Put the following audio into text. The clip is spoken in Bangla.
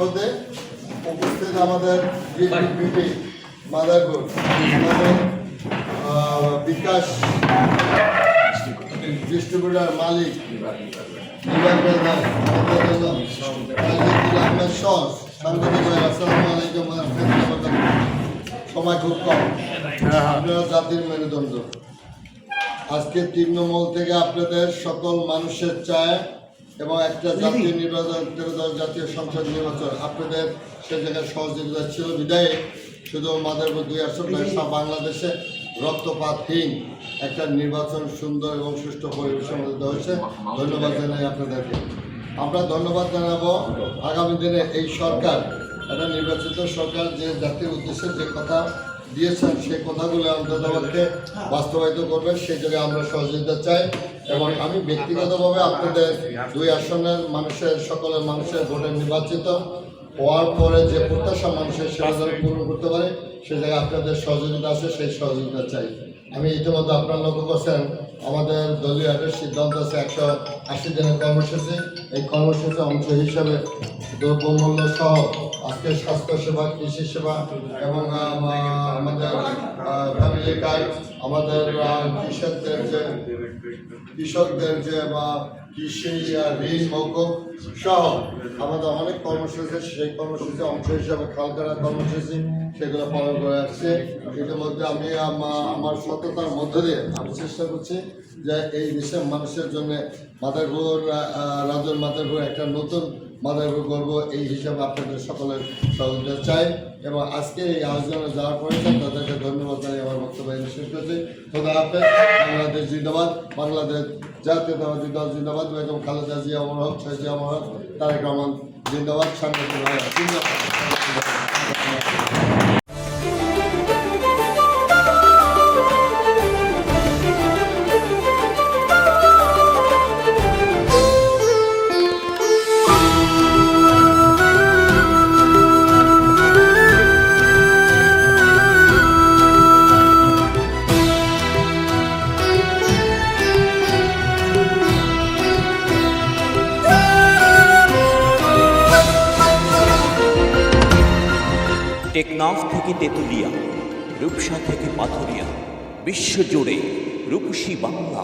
মধ্যে উপস্থিত আমাদের বিপি মাদারপুর, আমাদের বিকাশ ডিস্ট্রিবিউটার মালিক সময় খুব কম, আপনারা জাতির মেরুদণ্ড। আজকে তৃণমূল থেকে আপনাদের সকল মানুষের চায় এবং একটা জাতীয় নির্বাচন, 13 জাতীয় সংসদ নির্বাচন আপনাদের সে জায়গায় সহযোগিতা ছিল বিদায়ে শুধু মাদারপুর 2 আসন নয়, বাংলাদেশে রক্তপাতহীন একটা নির্বাচন সুন্দর এবং সুষ্ঠু পরিবেশের মধ্যে দেওয়া হয়েছে। ধন্যবাদ জানাই আপনাদেরকে। আমরা ধন্যবাদ জানাবো আগামী দিনে এই সরকার, একটা নির্বাচিত সরকার যে জাতির উদ্দেশ্যে যে কথা দিয়েছেন সেই কথাগুলো অন্ততপক্ষে বাস্তবায়িত করবে, সেই জায়গায় আমরা সহযোগিতা চাই। এবং আমি ব্যক্তিগতভাবে আপনাদের 2 আসনের মানুষের, সকলের মানুষের ভোটে নির্বাচিত হওয়ার পরে যে প্রত্যাশা মানুষের সেটা যেন পূরণ করতে পারে, সে জায়গায় আপনাদের সহযোগিতা আছে, সেই সহযোগিতা চাই। আমি ইতিমধ্যে আপনারা লক্ষ্য করছেন আমাদের দলীয় একটা সিদ্ধান্ত আছে 180 দিনের কর্মসূচি। এই কর্মসূচির অংশ হিসাবে দ্রব্যমূল্য সহ আজকে স্বাস্থ্যসেবা, কৃষি সেবা এবং আমাদের ফ্যামিলি কার্ড, আমাদের কৃষকদের যে বা কৃষি ঋণ মৌকুব সহ আমাদের অনেক কর্মসূচি, সেই কর্মসূচির অংশ হিসাবে খাল কাটার কর্মসূচি সেগুলো পালন করে আসছে। ইতিমধ্যে আমি আমার সততার মধ্য দিয়ে আমি চেষ্টা করছি যে এই দেশের মানুষের জন্য মাদারপুর, রাজুর মাদারপুর একটা নতুন মাদারপুর করব, এই হিসাবে আপনাদের সকলের সহযোগিতা চাই। এবং আজকে এই আলোচনা যাওয়ার পরে তাদেরকে ধন্যবাদ জানিয়ে আমার বক্তব্য শেষ করছি। খোদা হাফেজ। বাংলাদেশ জিন্দাবাদ, বাংলাদেশ জাতীয়তাবাদী দল জিন্দাবাদ, বেগম খালেদা জিয়া অমর হোক, শহীদ জিয়া অমর হোক, তারেক রহমান জিন্দাবাদ, সাংবাদিক ভাইয়া জিন্দাবাদ। টেকনাফ থেকে তেঁতুলিয়া, রূপসা থেকে পাথুরিয়া, বিশ্বজুড়ে রূপসী বাংলা।